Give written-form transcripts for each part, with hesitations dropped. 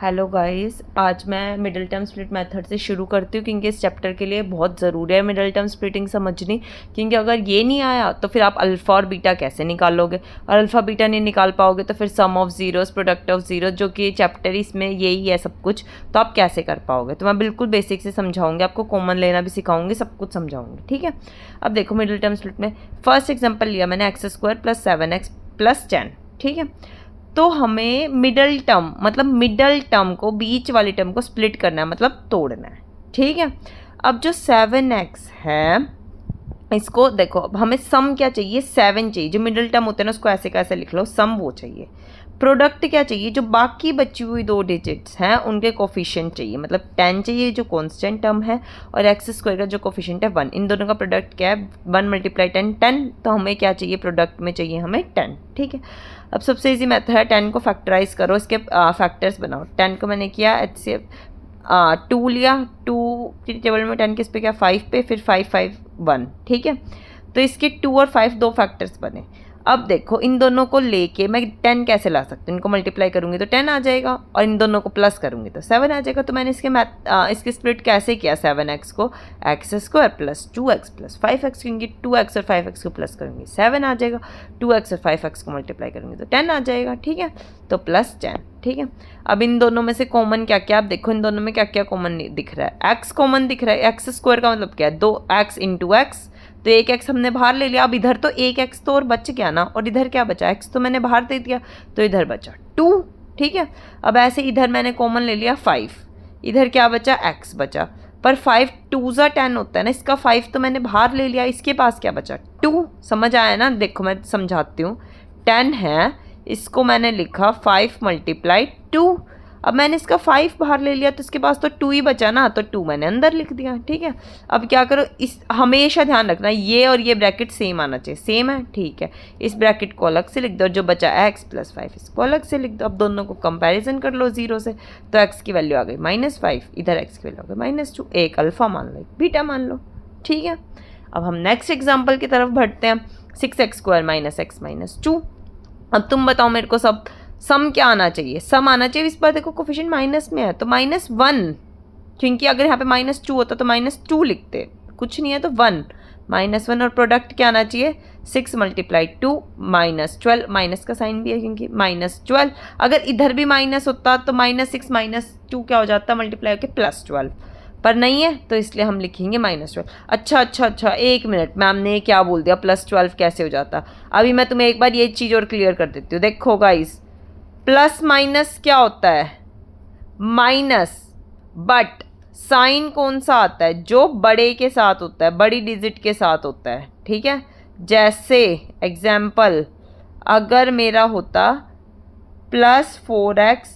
Hello guys, आज मैं middle term split method से शुरू करती हूँ क्योंकि इस चैप्टर के लिए बहुत ज़रूरी है मिडिल टर्म स्प्लिटिंग समझनी। क्योंकि अगर ये नहीं आया तो फिर आप अल्फ़ा और बीटा कैसे निकालोगे, और अल्फ़ा बीटा नहीं निकाल पाओगे तो फिर sum of zeros, product of zero, जो कि चैप्टर इसमें यही है सब कुछ, तो आप कैसे कर पाओगे। तो मैं बिल्कुल बेसिक से समझाऊंगी, आपको कॉमन लेना भी सिखाऊंगी, सब कुछ समझाऊंगी, ठीक है। अब देखो मिडिल टर्म स्प्लिट में फर्स्ट एग्जाम्पल लिया मैंने x² + 7x + 10, ठीक है। तो हमें मिडल टर्म मतलब मिडल टर्म को, बीच वाली टर्म को स्प्लिट करना है, मतलब तोड़ना है, ठीक है। अब जो 7x है इसको देखो, अब हमें सम क्या चाहिए, 7 चाहिए। जो मिडिल टर्म होते हैं ना उसको ऐसे कैसे लिख लो, सम वो चाहिए। प्रोडक्ट क्या चाहिए, जो बाकी बची हुई 2 डिजिट्स हैं उनके कोफिशिएंट चाहिए, मतलब 10 चाहिए जो कांस्टेंट टर्म है, और x² का जो कोफिशिएंट है 1। इन दोनों का प्रोडक्ट क्या है, 1 × 10 10। तो हमें क्या चाहिए, प्रोडक्ट में चाहिए हमें 10, ठीक है। अब सबसे इजी मेथड है 10 को फैक्टराइज करो, इसके फैक्टर्स बनाओ। 10 को मैंने किया HCF 2 लिया, 2 की टेबल में 10 किस पे क्या, 5 पे, फिर 5 5 1, ठीक है। तो इसके 2 और 5 दो फैक्टर्स बने। अब देखो इन दोनों को लेके मैं 10 कैसे ला सकती हूँ, इनको मल्टीप्लाई करूँगी तो 10 आ जाएगा, और इन दोनों को प्लस करूँगी तो 7 आ जाएगा। तो मैंने इसके स्प्लिट कैसे किया, 7x को x² + 2x + 5x, क्योंकि 2x और 5x को प्लस करूँगी 7 आ जाएगा, 2x और 5x को मल्टीप्लाई करूँगी तो 10 आ जाएगा, ठीक है। तो +10, ठीक है। अब इन दोनों में से कॉमन क्या क्या, आप देखो इन दोनों में क्या क्या कॉमन दिख रहा है। x कॉमन दिख रहा है, x² का मतलब क्या है, 2x × x, तो 1x हमने बाहर ले लिया। अब इधर तो 1x तो और बच गया ना, और इधर क्या बचा, x तो मैंने बाहर दे दिया, तो इधर बचा 2, ठीक है। अब ऐसे इधर मैंने कॉमन ले लिया 5, इधर क्या बचा, x बचा, पर 5 2 × 10 होता है ना, इसका 5 तो मैंने बाहर ले लिया, इसके पास क्या बचा 2। समझ आया ना, देखो मैं समझाती हूँ। 10 है, इसको मैंने लिखा 5 × 2। अब मैंने इसका 5 बाहर ले लिया तो इसके पास तो 2 ही बचा ना, तो 2 मैंने अंदर लिख दिया, ठीक है। अब क्या करो, इस हमेशा ध्यान रखना ये और ये ब्रैकेट सेम आना चाहिए, सेम है, ठीक है। इस ब्रैकेट को अलग से लिख दो, जो बचा x + 5 इसको अलग से लिख दो। अब दोनों को कंपैरिजन कर लो 0 से, तो x की वैल्यू आ गई -5, इधर x की वैल्यू आ गई -2। एक अल्फा मान लो, एक बीटा मान लो, ठीक है। अब हम नेक्स्ट एग्जाम्पल की तरफ बढ़ते हैं। 6x² - x - 2। अब तुम बताओ मेरे को, सब सम क्या आना चाहिए, सम आना चाहिए। इस बार देखो कोफिशिएंट माइनस में है तो -1, क्योंकि अगर यहाँ पे -2 होता तो -2 लिखते, कुछ नहीं है तो 1 -1। और प्रोडक्ट क्या आना चाहिए, 6 × 2 -12, माइनस का साइन भी है क्योंकि -12। अगर इधर भी माइनस होता तो -6 - 2 क्या हो जाता, मल्टीप्लाई होकर +12, पर नहीं है तो इसलिए हम लिखेंगे -12। अच्छा, एक मिनट, मैम ने क्या बोल दिया, +12 कैसे हो जाता। अभी मैं तुम्हें एक बार ये चीज़ और क्लियर कर देती हूँ। देखो गाइस, प्लस माइनस क्या होता है, माइनस, बट साइन कौन सा आता है, जो बड़े के साथ होता है, बड़ी डिजिट के साथ होता है, ठीक है। जैसे एग्जाम्पल, अगर मेरा होता +4x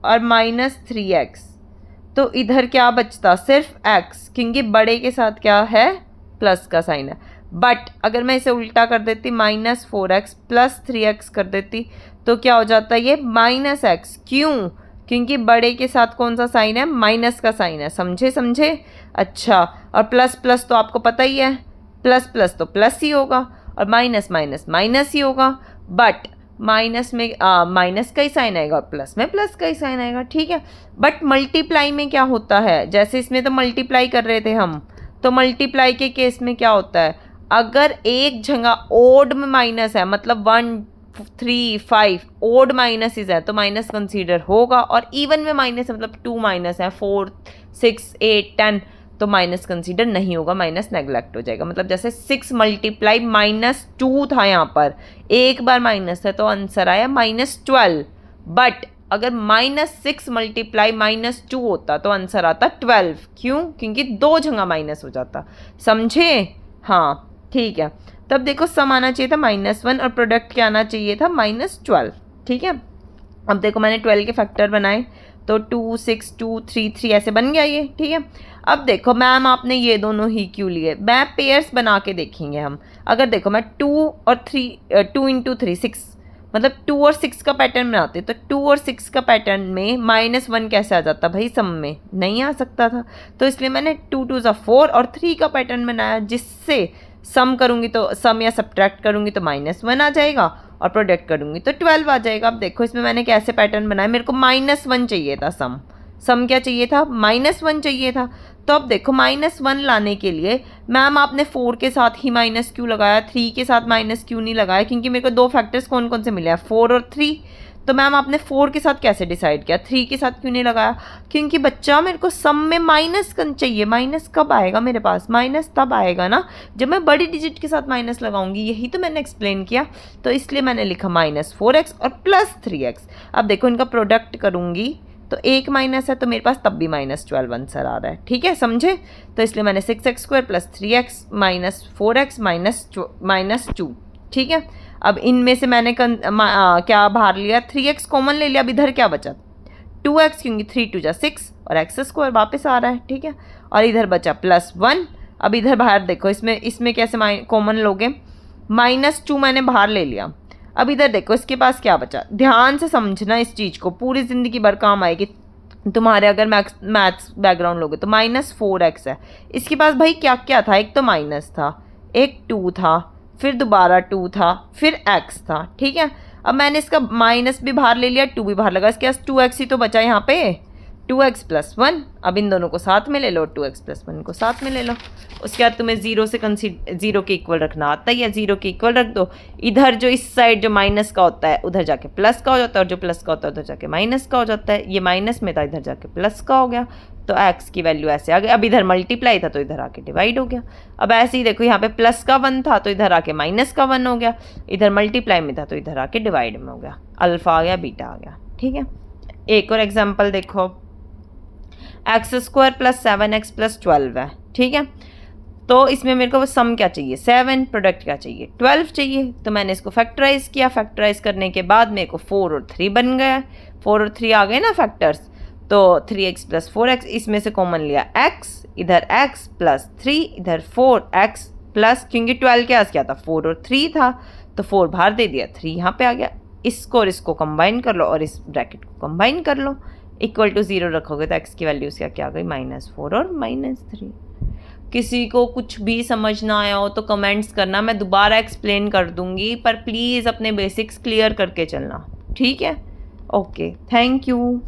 और -3x, तो इधर क्या बचता, सिर्फ x, क्योंकि बड़े के साथ क्या है, प्लस का साइन है। बट अगर मैं इसे उल्टा कर देती, -4x + 3x कर देती, तो क्या हो जाता है, ये -x। क्यों, क्योंकि बड़े के साथ कौन सा साइन है, माइनस का साइन है। समझे। अच्छा, और प्लस प्लस तो आपको पता ही है, प्लस प्लस तो प्लस ही होगा, और माइनस माइनस माइनस ही होगा। बट माइनस में माइनस का ही साइन आएगा, और प्लस में प्लस का ही साइन आएगा, ठीक है। बट मल्टीप्लाई में क्या होता है, जैसे इसमें तो मल्टीप्लाई कर रहे थे हम, तो मल्टीप्लाई के केस में क्या होता है, अगर एक जगह ओड में माइनस है, मतलब 1 3 5 ओड माइनस है, तो माइनस कंसीडर होगा। और इवन में माइनस है, मतलब 2 माइनस है, 4 6 8 10, तो माइनस कंसीडर नहीं होगा, माइनस नेग्लेक्ट हो जाएगा। मतलब जैसे 6 × -2 था, यहाँ पर एक बार माइनस है तो आंसर आया -12। बट अगर -6 × -2 होता तो आंसर आता 12। क्यों, क्योंकि 2 जगह माइनस हो जाता। समझे, हाँ ठीक है। तब देखो सम आना चाहिए था -1, और प्रोडक्ट क्या आना चाहिए था, -12, ठीक है। अब देखो मैंने 12 के फैक्टर बनाए, तो 2 6 2 3 3 ऐसे बन गया ये, ठीक है। अब देखो मैम आपने ये दोनों ही क्यों लिए, मैं पेयर्स बना के देखेंगे हम। अगर देखो मैं 2 और 3 2 × 3 6, मतलब 2 और 6 का पैटर्न बनाते, तो 2 और 6 का पैटर्न में -1 कैसे आ जाता भाई, सम में नहीं आ सकता था। तो इसलिए मैंने 2 2 4 और 3 का पैटर्न बनाया, जिससे सम करूँगी तो सम या सब्ट्रैक्ट करूँगी तो -1 आ जाएगा, और प्रोडक्ट करूँगी तो 12 आ जाएगा। अब देखो इसमें मैंने कैसे पैटर्न बनाया, मेरे को -1 चाहिए था, सम क्या चाहिए था, -1 चाहिए था। तो अब देखो -1 लाने के लिए मैम आपने 4 के साथ ही माइनस क्यों लगाया, 3 के साथ माइनस क्यों नहीं लगाया, क्योंकि मेरे को दो फैक्टर्स कौन कौन से मिले हैं, 4 और 3। तो मैम आपने 4 के साथ कैसे डिसाइड किया, 3 के साथ क्यों नहीं लगाया, क्योंकि बच्चा मेरे को सम में माइनस चाहिए। माइनस कब आएगा मेरे पास, माइनस तब आएगा ना जब मैं बड़ी डिजिट के साथ माइनस लगाऊंगी, यही तो मैंने एक्सप्लेन किया। तो इसलिए मैंने लिखा -4x और +3x। अब देखो इनका प्रोडक्ट करूंगी तो एक माइनस है तो मेरे पास तब भी -12 आंसर आ रहा है, ठीक है, समझे। तो इसलिए मैंने 6x² + 3x -4x -2, ठीक है। अब इनमें से मैंने क्या बाहर लिया, 3x कॉमन ले लिया। अब इधर क्या बचा, 2x, क्योंकि 3 × 2 = 6 और x² वापस आ रहा है, ठीक है। और इधर बचा +1। अब इधर बाहर देखो इसमें कैसे कॉमन लोगे, -2 मैंने बाहर ले लिया। अब इधर देखो इसके पास क्या बचा, ध्यान से समझना इस चीज़ को, पूरी ज़िंदगी भर काम आएगी तुम्हारे अगर मैथ्स बैकग्राउंड लोगे तो। -4x है, इसके पास भाई क्या क्या था, एक तो माइनस था, एक 2 था, फिर दोबारा 2 था, फिर x था, ठीक है। अब मैंने इसका माइनस भी बाहर ले लिया, 2 भी बाहर लगा, इसके पास 2x ही तो बचा यहाँ पे, 2x + 1। अब इन दोनों को साथ में ले लो, 2x + 1 को साथ में ले लो। उसके बाद तुम्हें 0 के इक्वल रखना आता है, या 0 के इक्वल रख दो। इधर जो इस साइड जो माइनस का होता है उधर जाके प्लस का हो जाता है, और जो प्लस का होता है उधर जाके माइनस का हो जाता है। ये माइनस में था, इधर जाके प्लस का हो गया, तो x की वैल्यू ऐसे आ गई। अब इधर मल्टीप्लाई था तो इधर आके डिवाइड हो गया। अब ऐसे ही देखो यहाँ पे प्लस का 1 था तो इधर आके माइनस का 1 हो गया, इधर मल्टीप्लाई में था तो इधर आके डिवाइड में हो गया, अल्फा आ गया, बीटा आ गया, ठीक है। एक और एग्जाम्पल देखो, x² + 7x + 12 है, ठीक है। तो इसमें मेरे को सम क्या चाहिए, 7, प्रोडक्ट क्या चाहिए, 12 चाहिए। तो मैंने इसको फैक्टराइज किया, फैक्टराइज करने के बाद मेरे को 4 और 3 बन गया, 4 और 3 आ गए ना फैक्टर्स। तो 3x + 4x, इसमें से कॉमन लिया x, इधर x + 3, इधर 4x प्लस, क्योंकि 12 के पास क्या था, 4 और 3 था, तो 4 बाहर दे दिया, 3 यहाँ पे आ गया। इसको और इसको कंबाइन कर लो और इस ब्रैकेट को कंबाइन कर लो, = 0 रखोगे तो x की वैल्यू क्या आ गई, -4 और -3। किसी को कुछ भी समझ ना आया हो तो कमेंट्स करना, मैं दोबारा एक्सप्लेन कर दूंगी, पर प्लीज़ अपने बेसिक्स क्लियर करके चलना, ठीक है। Okay, thank you.